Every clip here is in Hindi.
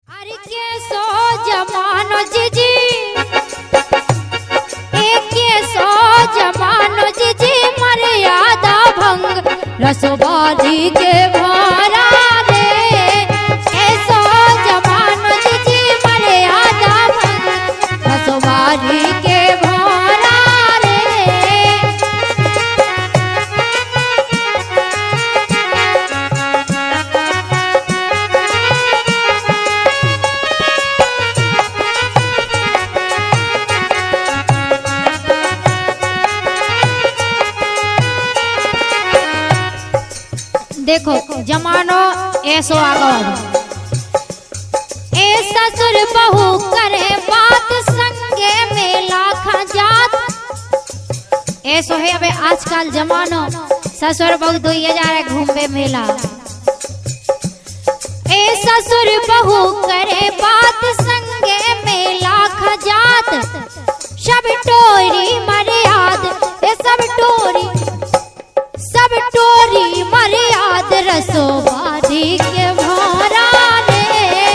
अरे के सो जमानो जीजी सो जमानो जीजी मर्यादा भंग रसोबाजी के भरा रे ऐसो जमानो जीजी मर्यादा भंग रसोबाजी के भरा रे। देखो जमानो ऐसो आगो ए ससुर बहू करे बात संगे में लाखा जात ऐसो है अबे आजकल जमानो ससुर बहू 2000 घूमे मेला ए ससुर बहू करे बात संगे में लाखा जात सब टोरी मर्याद ए सब टोरी मर्याद रसोबाजी के भरा रे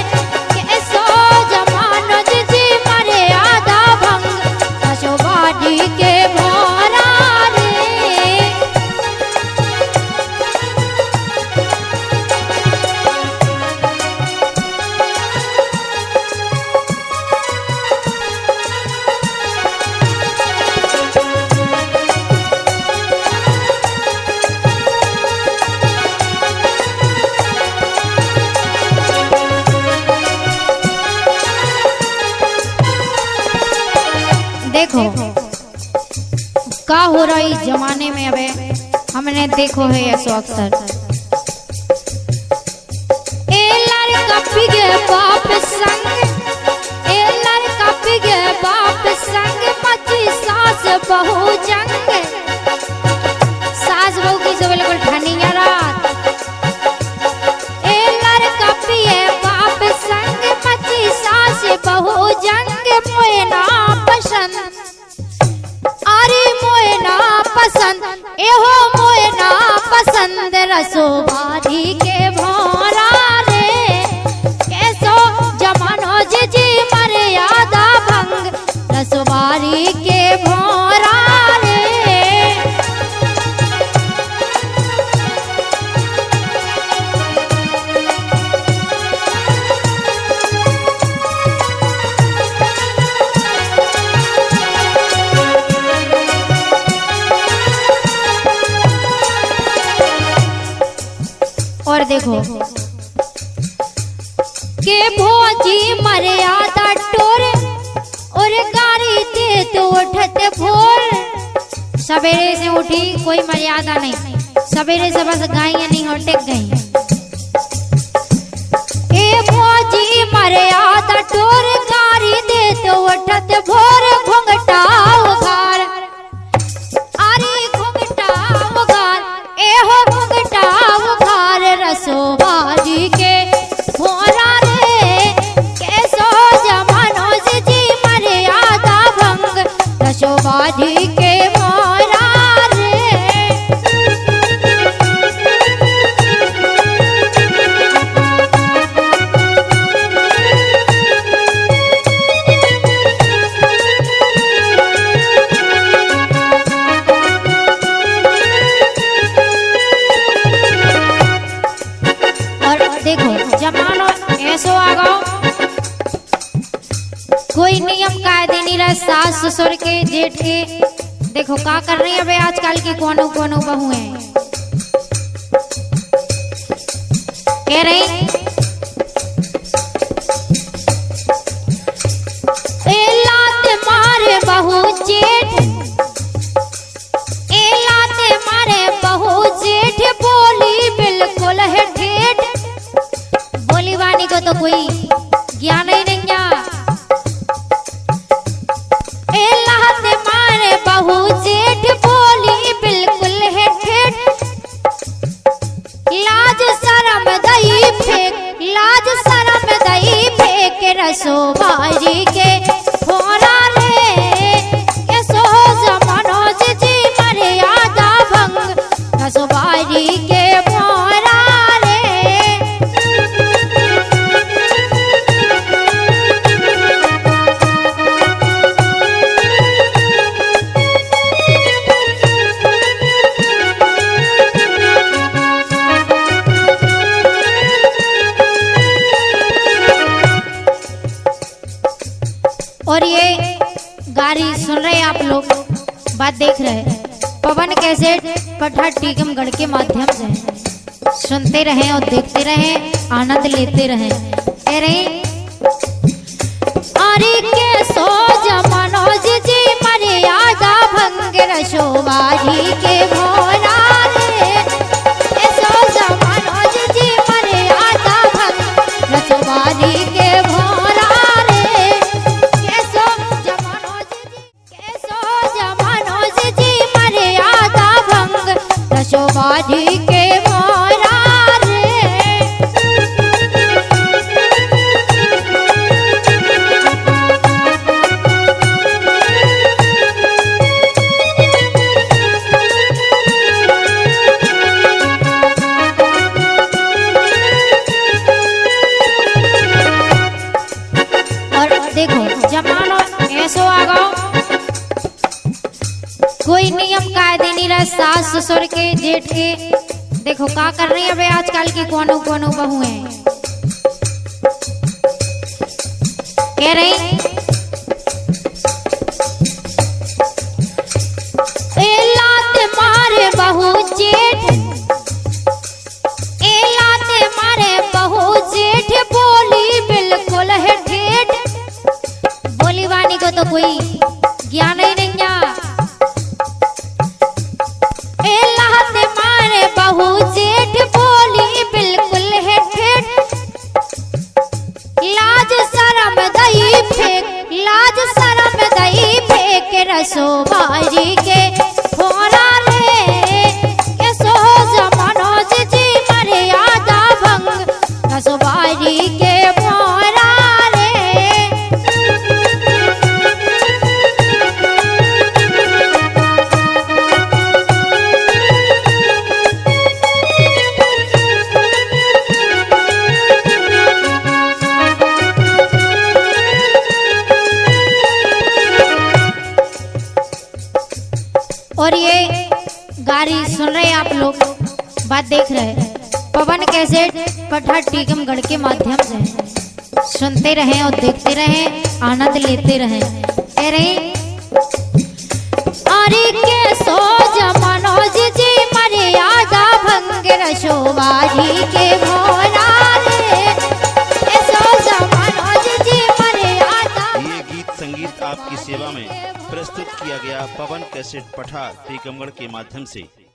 कैसो जमानो जीजी मर्यादा भंग रसोबाजी के भरा रे। देखो का हो रही जमाने में अबे हमने देखो है ऐसो अक्सर ए लड़का पिगे बाप संग ए लड़का पिगे बाप संग मची सास बहू जंग सास बहू की जो बिल्कुल ठंडिया रात ए लड़का पिए बाप संग मची सास बहू जंग मोए ना पसंद अरे मोए ना पसंद एहो मोए ना पसंद रसोबाजी के भरा रे कैसो जमानो जीजी मर्यादा भंग रसोबाजी के भरा रे। और देखो के भोजी मर्यादा टोरे और गाड़ी दे तो उठते भोर सवेरे से उठी कोई मर्यादा नहीं सवेरे से बस गायें नहीं और टेक गई ए भोजी मर्यादा टोरे गाड़ी दे तो उठते भोर घुंघटा उघार अरे घुंघटा उघार एहो घुंघटा रसोबाजी के भरा रे कैसो जमानो जीजी मर्यादा भंग रसोबाजी के भरा रे। देखो जमानो ऐसो आगो कोई नियम कायदे नहीं रहा सास ससुर के जेठ के देखो का कर रही है अबे आजकल की कोनो कोनो बहू है कह रही ए लात मारे बहू जेठ ए लात मारे बहू जेठ बोली बिल्कुल है ठेठ बोली वाणी को तो कोई ज्ञान ही नहीं ए लात मारे बहू जेठ बोली बिल्कुल है ठेठ लाज शरम दई फेंक रसोबाजी के भरा रे कैसो जमानो जीजी मर्यादा भंग रसोबाजी के भरा रे। आप लोग बात देख रहे हैं पवन कैसेट पठार टीकमगढ़ के माध्यम से सुनते रहें और देखते रहें, आनंद लेते रहें। अरे के सो मनोज जी मर्यादा भंग रसोबाजी के भोला रे, सो मनोज जी मर्यादा भंग रसोबाजी के भोला रे, सो मनोज जी मर्यादा भंग रसोबाजी के देखो जमानो ऐसो आ गो, कोई नियम कायदे नहीं रहा। सास ससुर के जेठ के देखो का कर रही है बे आजकल की कोनो कोनो बहुएं कह रही लात मारे बहू जेठ, लात मारे बहू जेठ, बोली बिल्कुल है ठेठ, बोली वाणी को तो कोई ज्ञान ही नहीं है। लात मारे बहू जेठ, बोली बिल्कुल है ठेठ, लाज शरम दई फेंक, लाज शरम दई फेंक रसोबाजी के भोला रे, के सो मनोज जी मर्यादा भंग रसोबाजी के भोला रे। और ये गाड़ी सुन रहे हैं आप लोग, बात देख रहे हैं पवन कैसेट पठार टीकमगढ़ के माध्यम से सुनते रहें और देखते रहें, आनंद लेते रहें। अरे के सो मनोज जी मर्यादा भंग रसोबाजी के भोला रे, सो मनोज जी मर्यादा। ये गीत संगीत आपकी सेवा में प्रस्तुत किया गया पवन कैसेट पठार टीकमगढ़ के माध्यम से।